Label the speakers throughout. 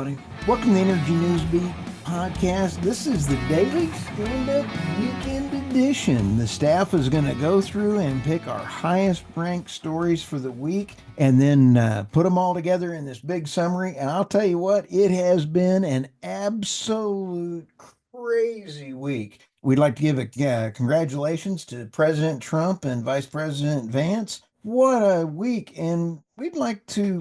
Speaker 1: everybody. Welcome to the Energy News Beat podcast. This is the daily stand-up weekend edition. The staff is going to go through and pick our highest ranked stories for the week and then put them all together in this big summary. And I'll tell you what, it has been an absolute crazy week. We'd like to give a congratulations to President Trump and Vice President Vance. What a week. And we'd like to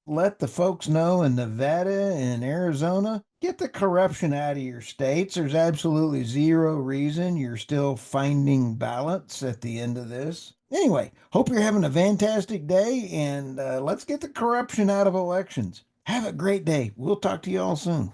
Speaker 1: let the folks know in Nevada and Arizona, get the corruption out of your states. There's absolutely zero reason you're still finding ballots at the end of this. Anyway, hope you're having a fantastic day, and let's get the corruption out of elections. Have a great day. We'll talk to you all soon.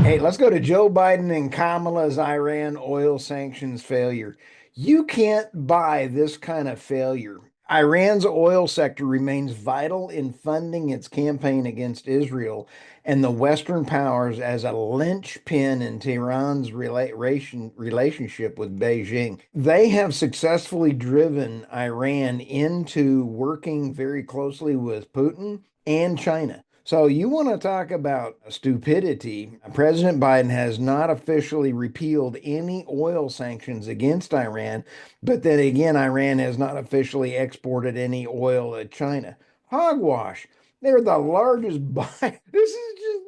Speaker 1: Hey, let's go to Joe Biden and Kamala's Iran oil sanctions failure. You can't buy this kind of failure. Iran's oil sector remains vital in funding its campaign against Israel and the Western powers as a linchpin in Tehran's relationship with Beijing. They have successfully driven Iran into working very closely with Putin and China. So you want to talk about stupidity. President Biden has not officially repealed any oil sanctions against Iran, but then again, Iran has not officially exported any oil to China. Hogwash. They're the largest buyer. This is just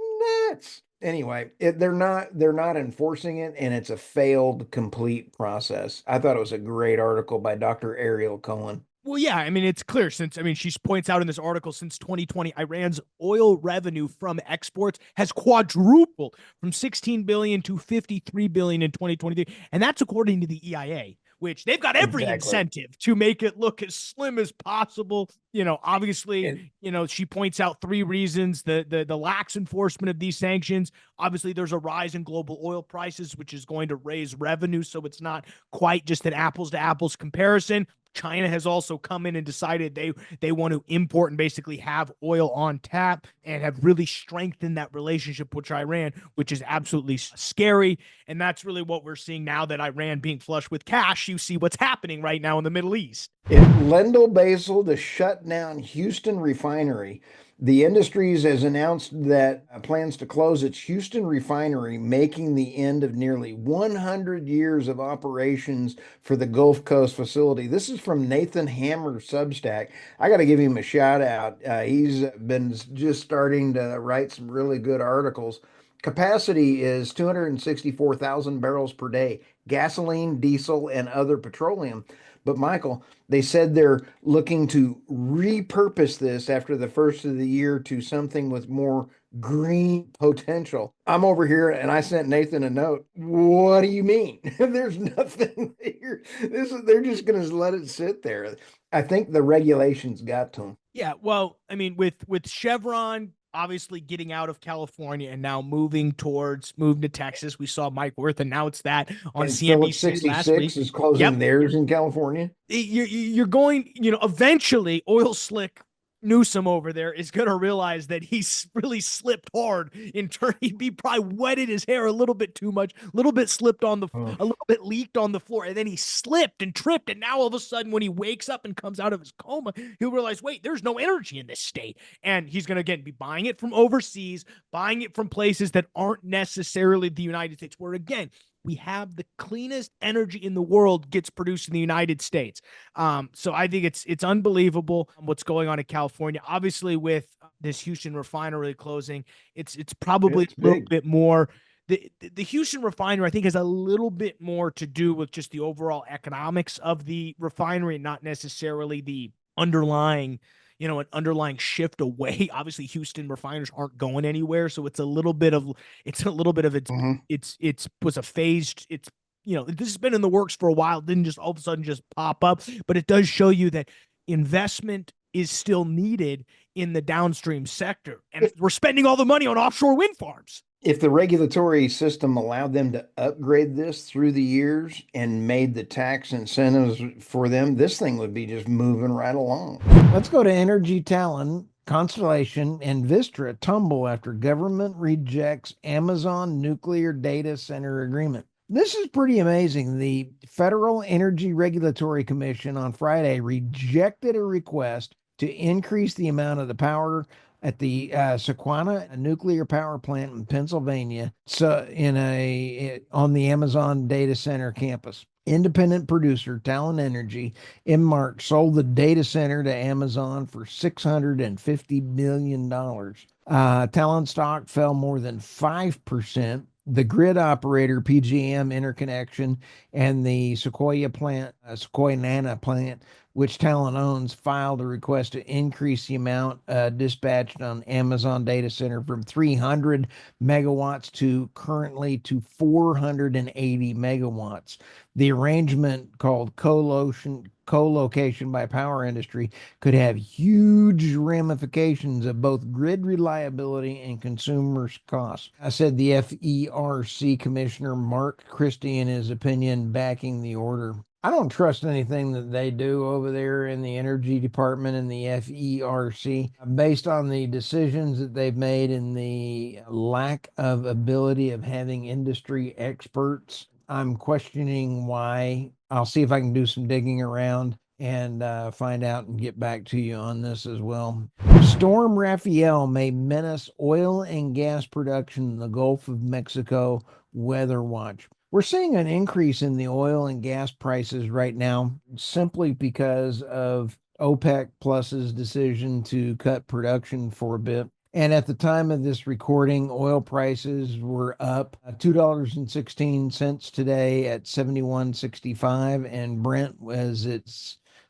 Speaker 1: nuts. Anyway, they're not enforcing it, and it's a failed complete process. I thought it was a great article by Dr. Ariel Cohen.
Speaker 2: Well, yeah, I mean, it's clear she points out in this article since 2020, Iran's oil revenue from exports has quadrupled from 16 billion to 53 billion in 2023. And that's according to the EIA, which they've got every incentive to make it look as slim as possible. Obviously, she points out three reasons: the lax enforcement of these sanctions. Obviously, there's a rise in global oil prices, which is going to raise revenue. So it's not quite just an apples to apples comparison. China has also come in and decided they want to import and basically have oil on tap and have really strengthened that relationship with Iran, which is absolutely scary. And that's really what we're seeing now that Iran being flush with cash. You see what's happening right now in the Middle East.
Speaker 1: LyondellBasell to shut down Houston Refinery. The Industries has announced that plans to close its Houston refinery, making the end of nearly 100 years of operations for the Gulf Coast facility. This is from Nathan Hammer's Substack. I got to give him a shout out. He's been just starting to write some really good articles. Capacity is 264,000 barrels per day, gasoline, diesel, and other petroleum. But Michael, they said they're looking to repurpose this after the first of the year to something with more green potential. I'm over here and I sent Nathan a note. What do you mean? There's nothing here. They're just going to let it sit there. I think the regulations got to them.
Speaker 2: Yeah, well, I mean, with Chevron obviously getting out of California and now moving to Texas. We saw Mike Wirth announce that on CNBC last week.
Speaker 1: Is closing theirs in California.
Speaker 2: You're going, eventually Oil Slick Newsom over there is going to realize that he's really slipped hard in turn. He probably wetted his hair a little bit too much, a little bit slipped on a little bit leaked on the floor. And then he slipped and tripped. And now all of a sudden, when he wakes up and comes out of his coma, he'll realize, wait, there's no energy in this state. And he's going to, again, be buying it from overseas, buying it from places that aren't necessarily the United States, where, again, we have the cleanest energy in the world gets produced in the United States. So I think it's unbelievable what's going on in California. Obviously, with this Houston refinery closing, it's probably a little bit more. The Houston refinery, I think, has a little bit more to do with just the overall economics of the refinery, not necessarily the underlying an underlying shift away. Obviously, Houston refiners aren't going anywhere, so it's a little bit of it's was a phased. This has been in the works for a while. It didn't just all of a sudden just pop up, but it does show you that investment is still needed in the downstream sector, and we're spending all the money on offshore wind farms.
Speaker 1: If the regulatory system allowed them to upgrade this through the years and made the tax incentives for them, this thing would be just moving right along. Let's go to Energy Talen. Constellation and Vistra tumble after government rejects Amazon nuclear data center agreement. This is pretty amazing. The Federal Energy Regulatory Commission on Friday rejected a request to increase the amount of the power at the Sequana, a nuclear power plant in Pennsylvania, so on the Amazon data center campus. Independent producer Talen Energy in March sold the data center to Amazon for $650 million. Talon stock fell more than 5%. The grid operator PGM Interconnection and the Sequoia Nana plant, which Talon owns, filed a request to increase the amount dispatched on Amazon data center from 300 megawatts to currently to 480 megawatts. The arrangement, called co-location by power industry, could have huge ramifications of both grid reliability and consumers' costs. I said the FERC Commissioner Mark Christie, in his opinion, backing the order. I don't trust anything that they do over there in the Energy Department and the FERC based on the decisions that they've made and the lack of ability of having industry experts. I'm questioning why. I'll see if I can do some digging around and find out and get back to you on this as well. Storm Rafael may menace oil and gas production in the Gulf of Mexico. Weather watch. We're seeing an increase in the oil and gas prices right now simply because of OPEC Plus's decision to cut production for a bit. And at the time of this recording, oil prices were up $2.16 today at 71.65, and Brent was at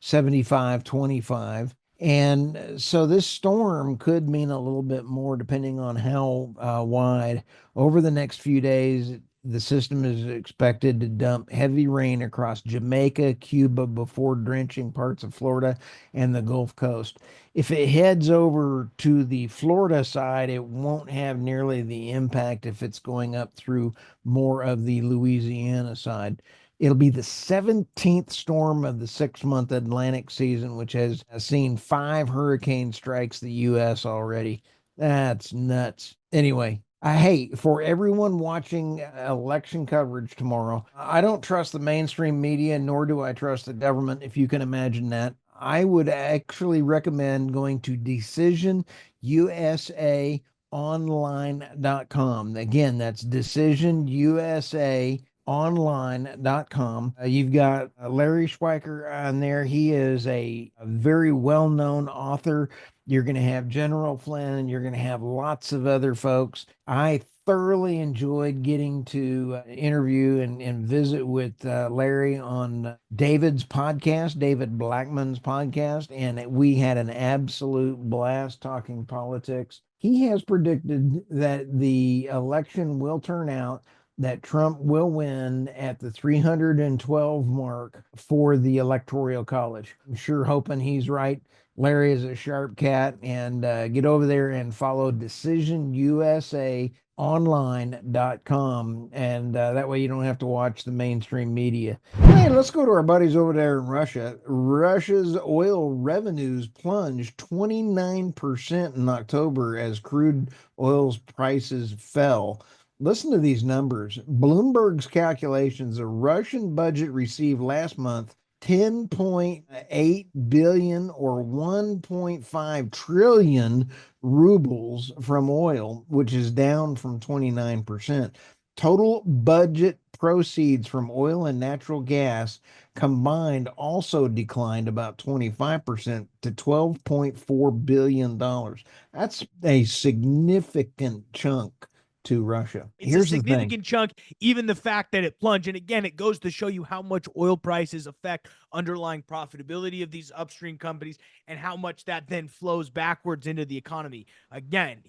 Speaker 1: 75.25. And so this storm could mean a little bit more depending on how wide. Over the next few days, the system is expected to dump heavy rain across Jamaica, Cuba, before drenching parts of Florida and the Gulf Coast. If it heads over to the Florida side, it won't have nearly the impact if it's going up through more of the Louisiana side. It'll be the 17th storm of the 6-month Atlantic season, which has seen 5 hurricane strikes the U.S. already. That's nuts. Anyway, hey, for everyone watching election coverage tomorrow, I don't trust the mainstream media, nor do I trust the government, if you can imagine that. I would actually recommend going to decisionusaonline.com. Again, that's decisionusaonline.com. You've got Larry Schweiker on there. He is a very well-known author. You're going to have General Flynn. You're going to have lots of other folks. I thoroughly enjoyed getting to interview and visit with Larry on David's podcast, David Blackman's podcast, and we had an absolute blast talking politics. He has predicted that the election will turn out, that Trump will win at the 312 mark for the Electoral College. I'm sure hoping he's right. Larry is a sharp cat, and get over there and follow decisionusaonline.com, and that way you don't have to watch the mainstream media. Hey, let's go to our buddies over there in Russia. Russia's oil revenues plunged 29% in October as crude oil's prices fell. Listen to these numbers. Bloomberg's calculations: the Russian budget received last month 10.8 billion or 1.5 trillion rubles from oil, which is down from 29%. Total budget proceeds from oil and natural gas combined also declined about 25% to $12.4 billion. That's a significant chunk to Russia.
Speaker 2: It's
Speaker 1: Here's
Speaker 2: a
Speaker 1: the thing.
Speaker 2: significant chunk, even the fact that it plunged. And again, it goes to show you how much oil prices affect underlying profitability of these upstream companies and how much that then flows backwards into the economy. Again,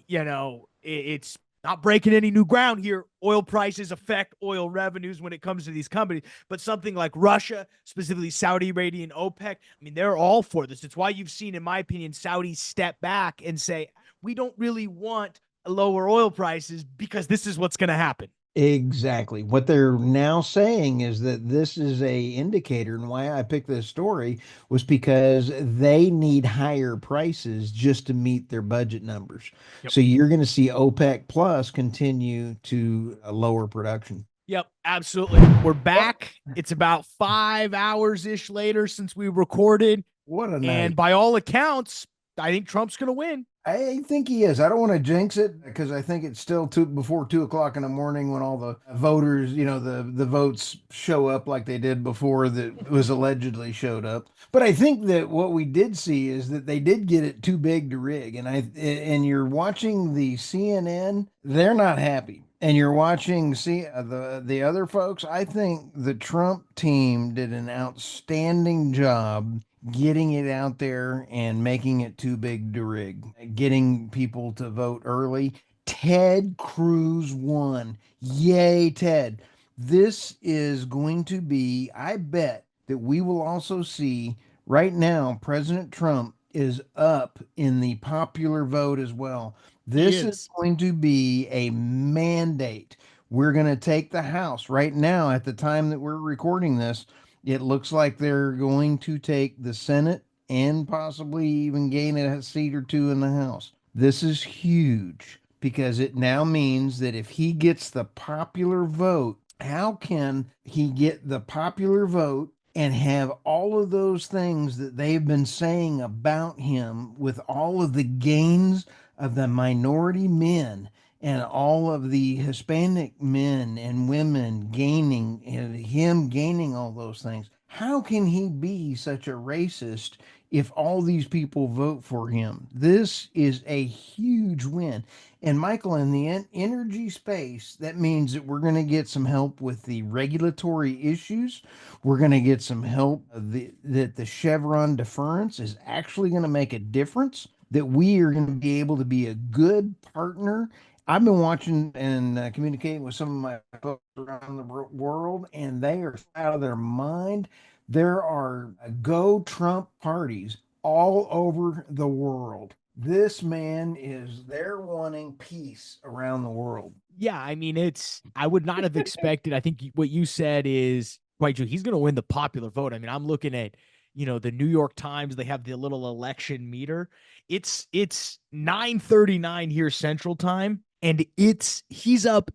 Speaker 2: it's not breaking any new ground here. Oil prices affect oil revenues when it comes to these companies, but something like Russia, specifically Saudi Arabia and OPEC, I mean, they're all for this. It's why you've seen, in my opinion, Saudi step back and say, we don't really want lower oil prices because this is what's going to happen.
Speaker 1: Exactly. What they're now saying is that this is a indicator, and why I picked this story was because they need higher prices just to meet their budget numbers.
Speaker 2: Yep.
Speaker 1: So you're going to see OPEC Plus continue to lower production.
Speaker 2: Yep, absolutely. We're back. It's about 5 hours-ish later since we recorded.
Speaker 1: What a
Speaker 2: And
Speaker 1: night.
Speaker 2: by all accounts, I think Trump's going to win.
Speaker 1: I think he is. I don't want to jinx it because I think it's still before 2 o'clock in the morning when all the voters, the votes show up like they did before that was allegedly showed up. But I think that what we did see is that they did get it too big to rig. And you're watching the CNN, they're not happy. And you're watching the other folks. I think the Trump team did an outstanding job getting it out there and making it too big to rig, getting people to vote early. Ted Cruz won. Yay, Ted. This is going to be, I bet that we will also see right now, President Trump is up in the popular vote as well.
Speaker 2: He
Speaker 1: This is
Speaker 2: is.
Speaker 1: going to be a mandate. We're going to take the House right now at the time that we're recording this. It looks like they're going to take the Senate and possibly even gain a seat or two in the House. This is huge because it now means that if he gets the popular vote, how can he get the popular vote and have all of those things that they've been saying about him with all of the gains of the minority men and all of the Hispanic men and women gaining and him gaining all those things? How can he be such a racist if all these people vote for him? This is a huge win. And Michael, in the energy space, that means that we're going to get some help with the regulatory issues. We're going to get some help that the Chevron deference is actually going to make a difference, that we are going to be able to be a good partner. I've been watching and communicating with some of my folks around the world, and they are out of their mind. There are go Trump parties all over the world. This man is there wanting peace around the world.
Speaker 2: Yeah, I mean, I would not have expected. I think what you said is quite true. He's going to win the popular vote. I mean, I'm looking at, the New York Times, they have the little election meter. It's 9:39 here Central Time, and he's at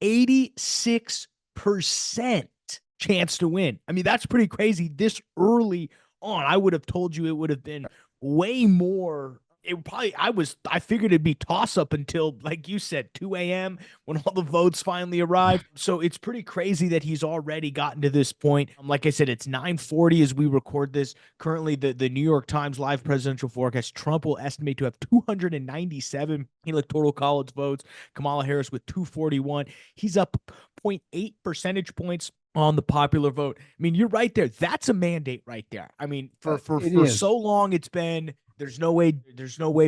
Speaker 2: 86% chance to win. I mean, that's pretty crazy this early on. I would have told you it would have been way more. It probably I figured it'd be toss up until, like you said, 2 a.m. when all the votes finally arrive. So it's pretty crazy that he's already gotten to this point. Like I said, it's 9:40 as we record this. Currently, the New York Times live presidential forecast, Trump will estimate to have 297 electoral college votes. Kamala Harris with 241. He's up 0.8 percentage points on the popular vote. I mean, you're right there. That's a mandate right there. I mean,
Speaker 1: It
Speaker 2: for
Speaker 1: is.
Speaker 2: so long it's been there's no way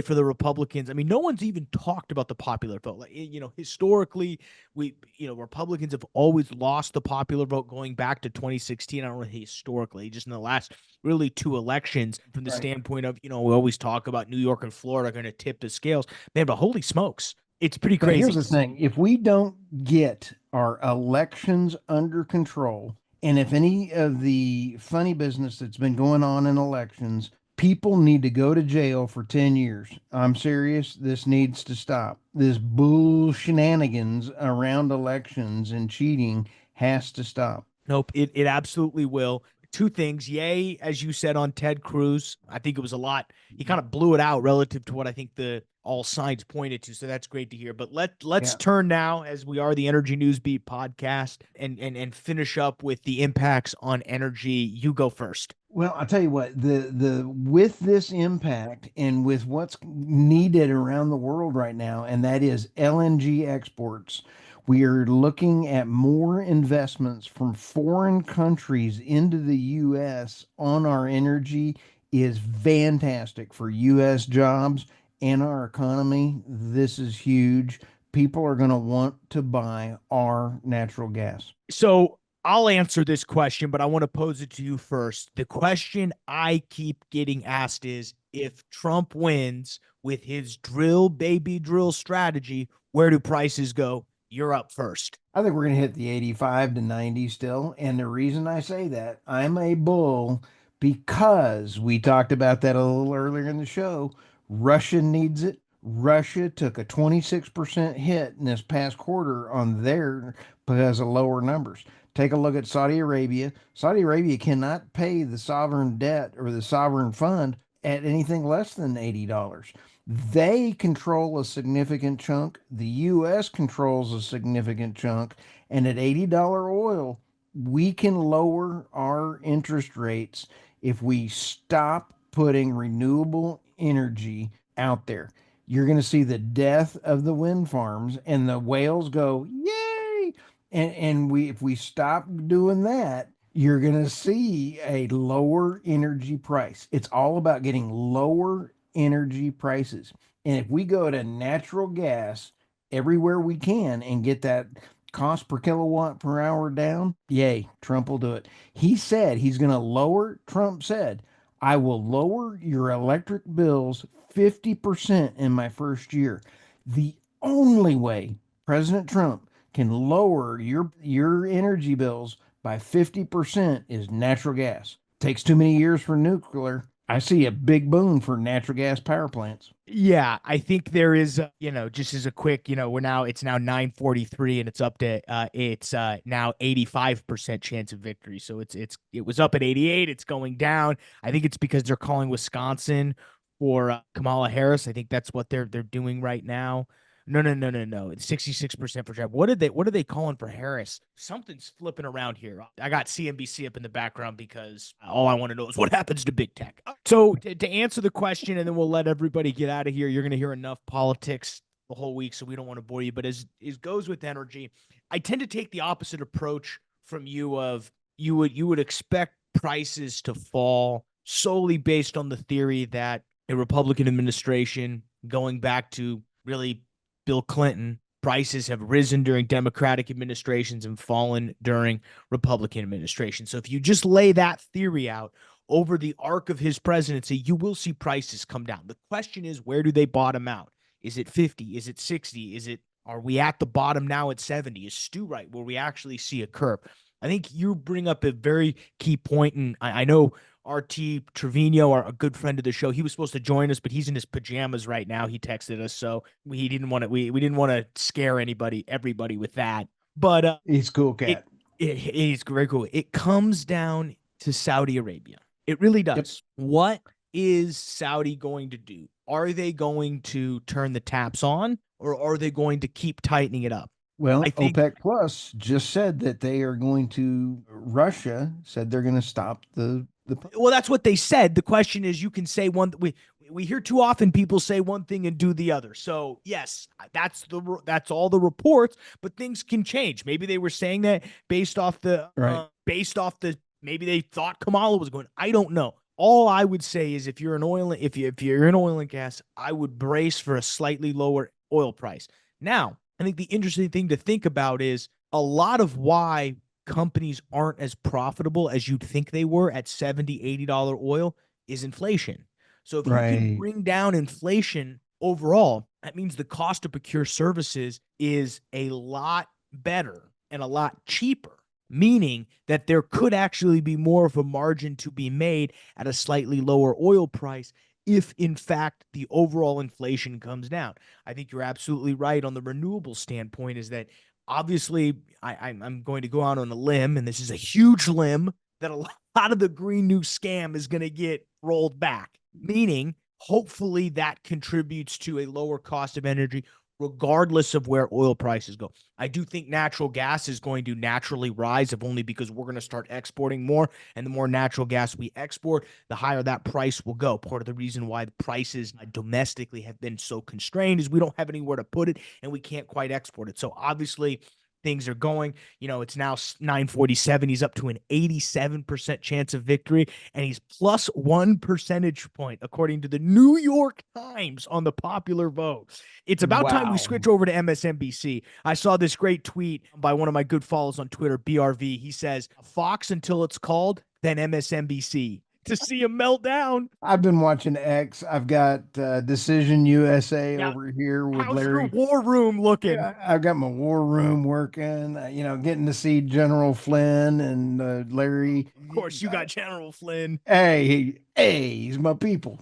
Speaker 2: for the Republicans. I mean, no one's even talked about the popular vote. Like, historically, Republicans have always lost the popular vote going back to 2016. I don't know historically, just in the last really two elections from the
Speaker 1: Right.
Speaker 2: standpoint of, we always talk about New York and Florida are going to tip the scales. Man, but holy smokes, it's pretty
Speaker 1: But here's
Speaker 2: crazy.
Speaker 1: the thing, if we don't get our elections under control, and if any of the funny business that's been going on in elections, people need to go to jail for 10 years. I'm serious. This needs to stop. This bull shenanigans around elections and cheating has to stop.
Speaker 2: Nope, it absolutely will. Two things. Yay, as you said on Ted Cruz. I think it was a lot. He kind of blew it out relative to what I think the all signs pointed to. So that's great to hear. But let's
Speaker 1: Yeah.
Speaker 2: turn now, as we are the Energy News Beat podcast, and finish up with the impacts on energy. You go first.
Speaker 1: Well, I'll tell you what, the with this impact and with what's needed around the world right now, and that is LNG exports, we are looking at more investments from foreign countries into the US on our energy is fantastic for US jobs and our economy. This is huge. People are going to want to buy our natural gas.
Speaker 2: So I'll answer this question, but I want to pose it to you first. The question I keep getting asked is, if Trump wins with his drill baby drill strategy, where do prices go? You're up first.
Speaker 1: I think we're going to hit the 85 to 90 still. And the reason I say that, I'm a bull because we talked about that a little earlier in the show. Russia needs it. Russia took a 26% hit in this past quarter on their because of lower numbers. Take a look at Saudi Arabia. Saudi Arabia cannot pay the sovereign debt or the sovereign fund at anything less than $80. They control a significant chunk. The U.S. controls a significant chunk. And at $80 oil, we can lower our interest rates if we stop putting renewable energy out there. You're going to see the death of the wind farms and the whales go, yay! And we if we stop doing that, you're going to see a lower energy price. It's all about getting lower energy prices. And if we go to natural gas everywhere we can and get that cost per kilowatt per hour down, yay, Trump will do it. He said he's going to lower, Trump said, I will lower your electric bills 50% in my first year. The only way President Trump can lower your energy bills by 50% is natural gas. Takes too many years for nuclear. I see a big boon for natural gas power plants.
Speaker 2: Yeah, I think there is, just as a quick, it's now 9:43 and it's up to it's now 85% chance of victory. So it was up at 88, it's going down. I think it's because they're calling Wisconsin for Kamala Harris. I think that's what they're doing right now. No, no, no, no, no. It's 66% for Trump. What are they calling for Harris? Something's flipping around here. I got CNBC up in the background because all I want to know is what happens to big tech. So to answer the question, and then we'll let everybody get out of here. You're going to hear enough politics the whole week, so we don't want to bore you. But as goes with energy, I tend to take the opposite approach from you. Of you would expect prices to fall solely based on the theory that a Republican administration, going back to really Bill Clinton, prices have risen during Democratic administrations and fallen during Republican administrations. So if you just lay that theory out over the arc of his presidency, you will see prices come down. The question is, where do they bottom out? Is it 50? Is it 60? Are we at the bottom now at 70? Is Stu right where we actually see a curve? I think you bring up a very key point, and I know RT Trevino, a good friend of the show, he was supposed to join us, but he's in his pajamas right now. He texted us, so we didn't want to scare everybody with that. But
Speaker 1: He's a cool cat.
Speaker 2: he's very cool. It comes down to Saudi Arabia. It really does. Yep. What is Saudi going to do? Are they going to turn the taps on, or are they going to keep tightening it up?
Speaker 1: Well, I think OPEC Plus just said that they are going to, Russia said they're going to stop the.
Speaker 2: Well, that's what they said. The question is, you can say one. We hear too often people say one thing and do the other. So yes, that's all the reports, but things can change. Maybe they were saying that based off the maybe they thought Kamala was going. I don't know. All I would say is if you're in oil and gas, I would brace for a slightly lower oil price. Now, I think the interesting thing to think about is a lot of why companies aren't as profitable as you'd think they were at $70, $80 oil is inflation. So if you can bring down inflation overall, that means the cost to procure services is a lot better and a lot cheaper, meaning that there could actually be more of a margin to be made at a slightly lower oil price if, in fact, the overall inflation comes down. I think you're absolutely right on the renewable standpoint, is that obviously I'm going to go out on a limb, and this is a huge limb, that a lot of the Green New Scam is going to get rolled back, meaning hopefully that contributes to a lower cost of energy regardless of where oil prices go. I do think natural gas is going to naturally rise, if only because we're going to start exporting more, and the more natural gas we export, the higher that price will go. Part of the reason why the prices domestically have been so constrained is we don't have anywhere to put it, and we can't quite export it. So obviously things are going, it's now 9:47. He's up to an 87% chance of victory, and he's plus 1 percentage point, according to the New York Times, on the popular vote. It's about time we switch over to MSNBC. I saw this great tweet by one of my good follows on Twitter, BRV. He says, Fox until it's called, then MSNBC. To see him melt down.
Speaker 1: I've been watching X. I've got Decision USA over here with
Speaker 2: How's
Speaker 1: Larry.
Speaker 2: Your war room looking?
Speaker 1: I've got my war room working. Getting to see General Flynn and Larry.
Speaker 2: Of course, you got General Flynn.
Speaker 1: Hey, he's my people.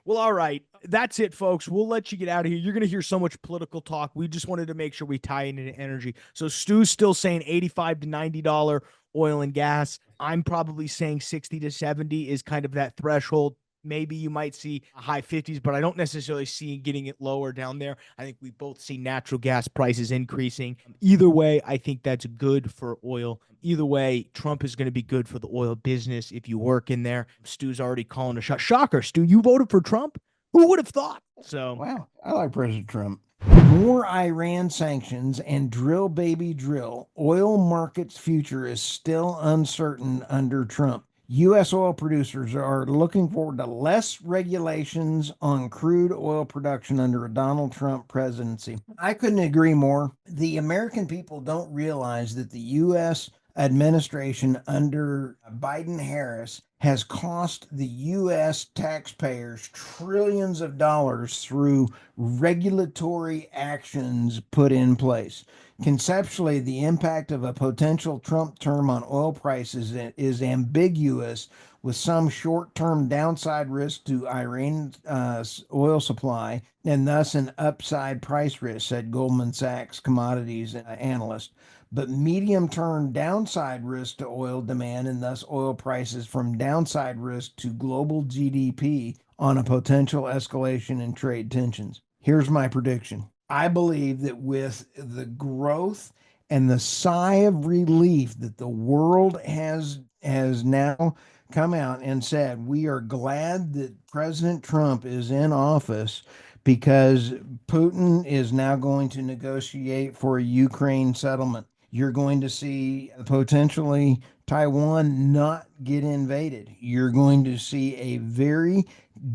Speaker 2: Well, all right. That's it, folks. We'll let you get out of here. You're going to hear so much political talk. We just wanted to make sure we tie in into energy. So Stu's still saying $85 to $90 oil and gas. I'm probably saying 60 to 70 is kind of that threshold. Maybe you might see high 50s, but I don't necessarily see getting it lower down there. I think we both see natural gas prices increasing. Either way, I think that's good for oil. Either way, Trump is going to be good for the oil business if you work in there. Stu's already calling a shot. Shocker, Stu, you voted for Trump? Who would have thought? So,
Speaker 1: Wow, I like President Trump. More Iran sanctions and drill baby drill. Oil market's future is still uncertain under Trump. U.S. oil producers are looking forward to less regulations on crude oil production under a Donald Trump presidency. I couldn't agree more. The American people don't realize that the U.S. administration under Biden Harris has cost the U.S. taxpayers trillions of dollars through regulatory actions put in place. Conceptually, the impact of a potential Trump term on oil prices is ambiguous, with some short term downside risk to Iran's oil supply and thus an upside price risk, said Goldman Sachs commodities analyst. But medium term downside risk to oil demand and thus oil prices from downside risk to global GDP on a potential escalation in trade tensions. Here's my prediction. I believe that with the growth and the sigh of relief that the world has now come out and said, we are glad that President Trump is in office because Putin is now going to negotiate for a Ukraine settlement. You're going to see potentially Taiwan not get invaded. You're going to see a very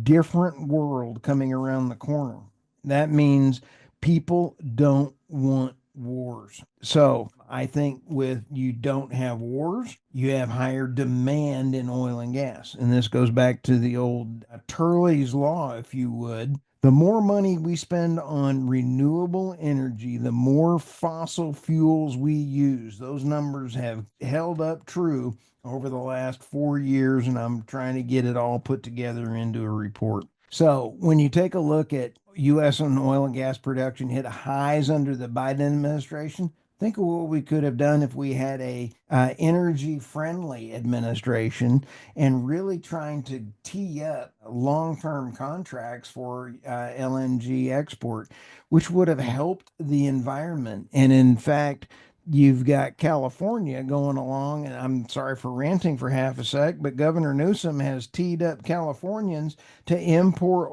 Speaker 1: different world coming around the corner. That means people don't want wars. So I think with you don't have wars, you have higher demand in oil and gas. And this goes back to the old Turley's law, if you would. The more money we spend on renewable energy, the more fossil fuels we use. Those numbers have held up true over the last 4 years, and I'm trying to get it all put together into a report. So when you take a look at U.S. and oil and gas production hit highs under the Biden administration, think of what we could have done if we had a energy-friendly administration and really trying to tee up long-term contracts for LNG export, which would have helped the environment. And in fact, you've got California going along, and I'm sorry for ranting for half a sec, but Governor Newsom has teed up Californians to import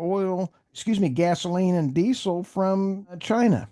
Speaker 1: gasoline and diesel from China.